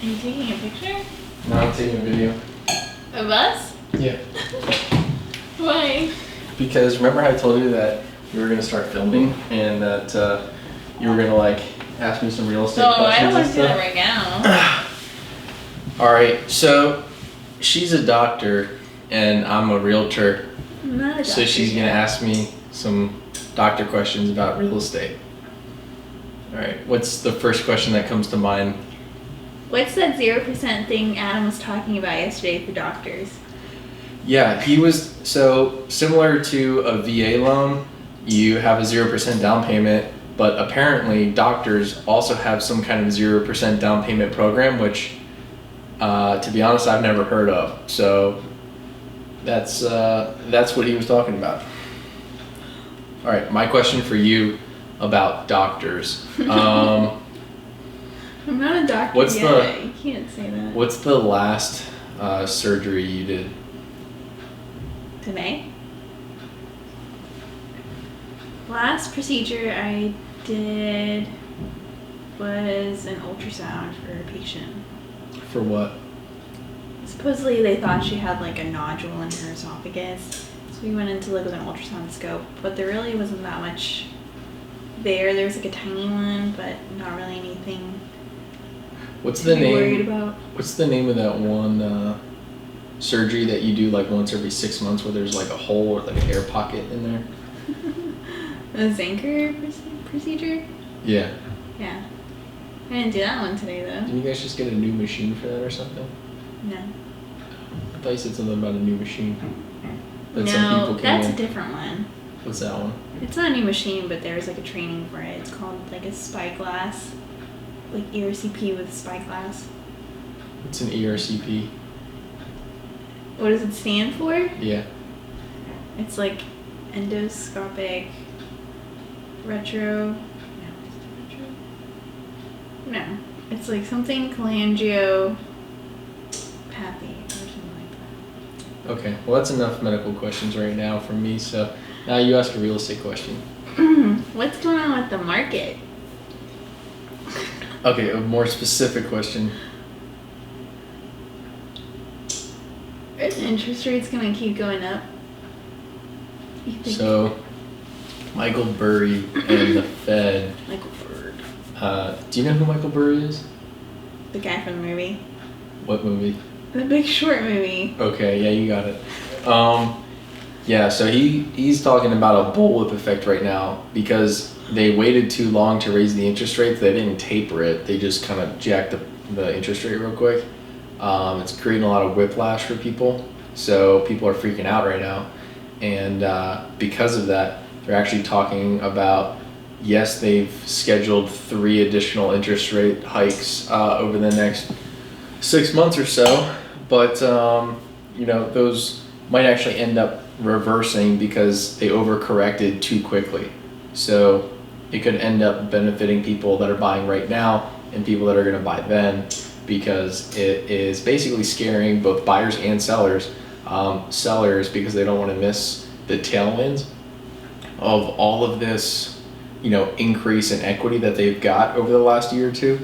you taking a picture? No, I'm taking a video. Of us? Yeah. Why? Because remember how I told you that we were gonna start filming and that you were gonna like ask me some real estate questions I don't want and to do stuff? that right now. All right, so she's a doctor and I'm a realtor, I'm not a doctor so she's gonna yet. ask me some doctor questions about real estate. All right, what's the first question that comes to mind? What's that 0% thing Adam was talking about yesterday for doctors? Yeah, he was, so similar to a VA loan, you have a 0% down payment, but apparently doctors also have some kind of 0% down payment program, which, to be honest, I've never heard of. So that's what he was talking about. All right, my question for you about doctors. I'm not a doctor What's yet. You can't say that. What's the last surgery you did? Today? Last procedure I did was an ultrasound for a patient. For what? Supposedly they thought she had like a nodule in her esophagus, so we went in to look with an ultrasound scope, but there really wasn't that much there. There was like a tiny one, but not really anything What's to the be name? worried about. What's the name of that one surgery that you do like once every 6 months where there's like a hole or like an air pocket in there? The Zenker procedure? Yeah. Yeah. I didn't do that one today though. Didn't you guys just get a new machine for that or something? No. I thought you said something about a new machine. That some No, people came that's in. a different one. What's that one? It's not a new machine, but there's like a training for it. It's called like a spyglass, like ERCP with spyglass. It's an ERCP. What does it stand for? Yeah. It's like endoscopic retro. No, is it retro? No, it's like something cholangiopathy or something like Okay. Well, that's enough medical questions right now from me. So now you ask a real estate question. that. What's going on with the market? Okay, a more specific question. Are the interest rates gonna keep going up? You think? So, Michael Burry and the Fed. Michael Bird, Do you know who Michael Burry is? the guy from the movie, What movie? the Big Short movie. Okay, yeah, you got it. Yeah, so he's talking about a bullwhip effect right now because they waited too long to raise the interest rates. They didn't taper it. They just kind of jacked the interest rate real quick. It's creating a lot of whiplash for people. So people are freaking out right now. And because of that, they're actually talking about, yes, they've scheduled 3 additional interest rate hikes over the next 6 months or so. But, those might actually end up reversing because they overcorrected too quickly. So it could end up benefiting people that are buying right now and people that are going to buy then, because it is basically scaring both buyers and sellers. Sellers because they don't want to miss the tailwinds of all of this, increase in equity that they've got over the last year or two.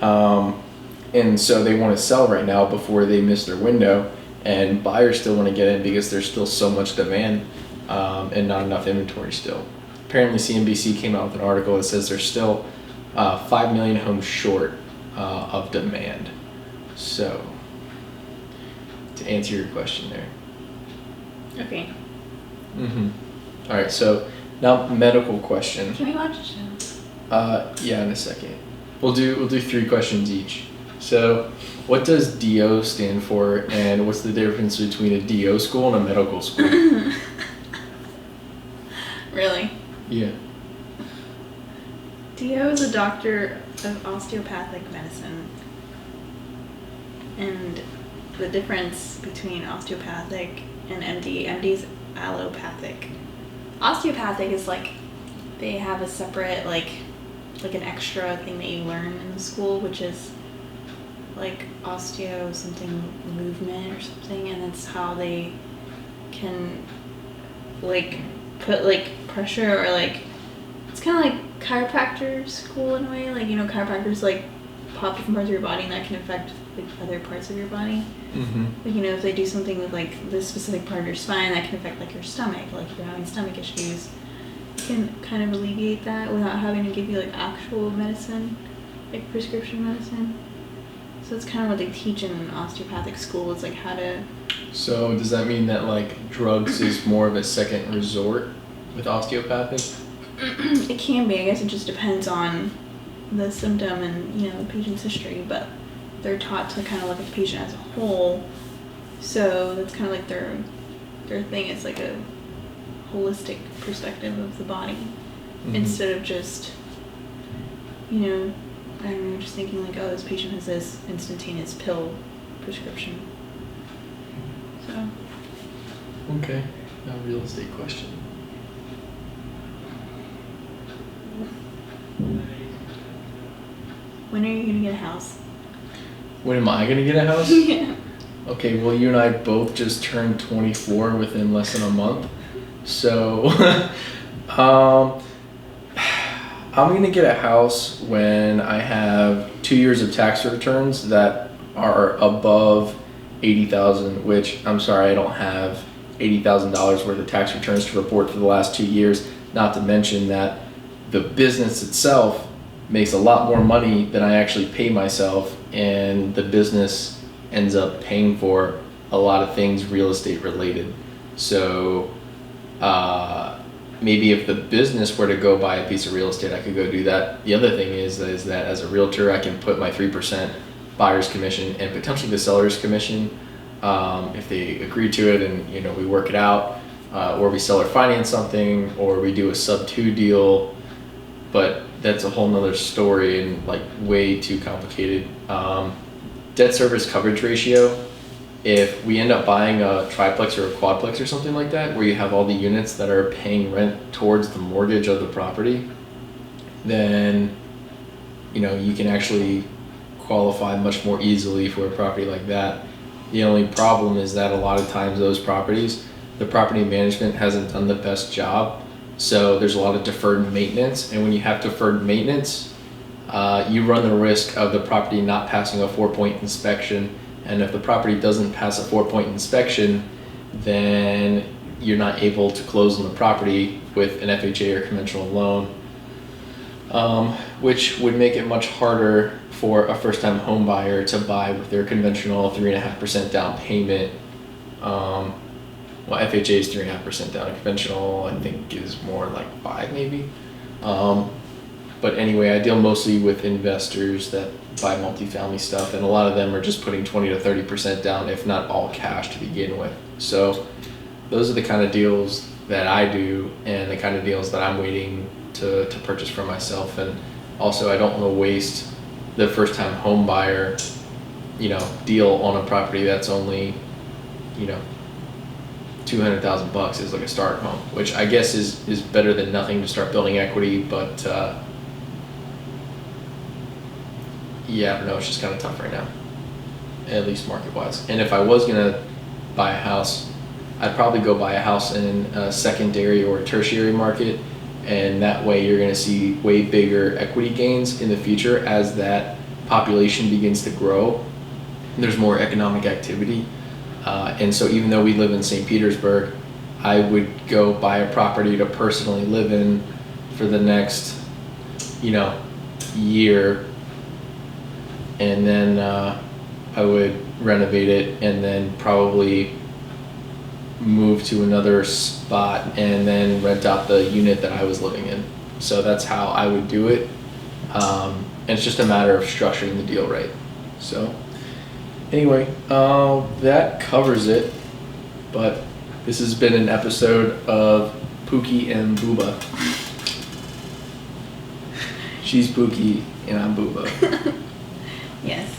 And so they want to sell right now before they miss their window, and buyers still want to get in because there's still so much demand and not enough inventory still. Apparently CNBC came out with an article that says there's still 5 million homes short of demand. So, to answer your question there. Okay. All right, so now medical question. Can we watch a show? Yeah, in a second. We'll do 3 questions each. So, what does DO stand for, and what's the difference between a DO school and a medical school? Really? Yeah. Dio is a doctor of osteopathic medicine. And the difference between osteopathic and MD is allopathic. Osteopathic is like they have a separate like an extra thing that you learn in the school, which is like osteo something movement or something, and that's how they can like put like pressure, or like it's kind of like chiropractor school in a way. Like, chiropractors like pop different parts of your body, and that can affect like other parts of your body. Mm-hmm. Like, you know, if they do something with like this specific part of your spine, that can affect like your stomach. Like if you're having stomach issues, you can kind of alleviate that without having to give you like actual medicine, like prescription medicine. So it's kind of what they teach in osteopathic school. It's like how to. So does that mean that like drugs is more of a second resort with osteopathic? It can be. I guess it just depends on the symptom and, you know, the patient's history, but they're taught to kind of look at the patient as a whole. So that's kind of like their thing. It's like a holistic perspective of the body, Mm-hmm. instead of just, you know, I don't know, just thinking like, oh, this patient has this instantaneous pill prescription. So. Okay. Now real estate question. When are you gonna get a house? When am I gonna get a house? Yeah. Okay, well, you and I both just turned 24 within less than a month. So, I'm gonna get a house when I have 2 years of tax returns that are above 80,000, which I'm sorry, I don't have $80,000 worth of tax returns to report for the last 2 years. Not to mention that the business itself makes a lot more money than I actually pay myself, and the business ends up paying for a lot of things real estate related. So maybe if the business were to go buy a piece of real estate, I could go do that. The other thing is that as a realtor, I can put my 3% buyer's commission and potentially the seller's commission if they agree to it, and you know, we work it out, or we sell or finance something, or we do a sub 2 deal. But that's a whole nother story and like way too complicated. Debt service coverage ratio, if we end up buying a triplex or a quadplex or something like that, where you have all the units that are paying rent towards the mortgage of the property, then, you know, you can actually qualify much more easily for a property like that. The only problem is that a lot of times those properties, the property management hasn't done the best job. So there's a lot of deferred maintenance, and when you have deferred maintenance, you run the risk of the property not passing a 4-point inspection. And if the property doesn't pass a 4-point inspection, then you're not able to close on the property with an FHA or conventional loan, which would make it much harder for a first-time home buyer to buy with their conventional 3.5% down payment. Well, FHA is 3.5% down. Conventional, I think, is more like 5 maybe. But anyway, I deal mostly with investors that buy multifamily stuff, and a lot of them are just putting 20 to 30% down, if not all cash to begin with. So those are the kind of deals that I do, and the kind of deals that I'm waiting to purchase for myself. And also, I don't want to waste the first-time home buyer, you know, deal on a property that's only, you know, $200,000 is like a start home, which I guess is better than nothing to start building equity. But yeah, I don't know, it's just kind of tough right now, at least market wise. And if I was gonna buy a house, I'd probably go buy a house in a secondary or a tertiary market, and that way you're gonna see way bigger equity gains in the future as that population begins to grow. There's more economic activity. And so even though we live in St. Petersburg, I would go buy a property to personally live in for the next, you know, year, and then I would renovate it and then probably move to another spot and then rent out the unit that I was living in. So that's how I would do it. And it's just a matter of structuring the deal right. So anyway, that covers it. But this has been an episode of Pookie and Booba. She's Pookie and I'm Booba. Yes.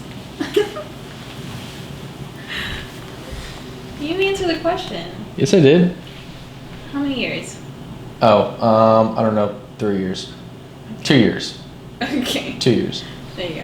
You answer the question. Yes, I did. How many years? Oh, I don't know, 3 years. 2 years. Okay. 2 years. There you go.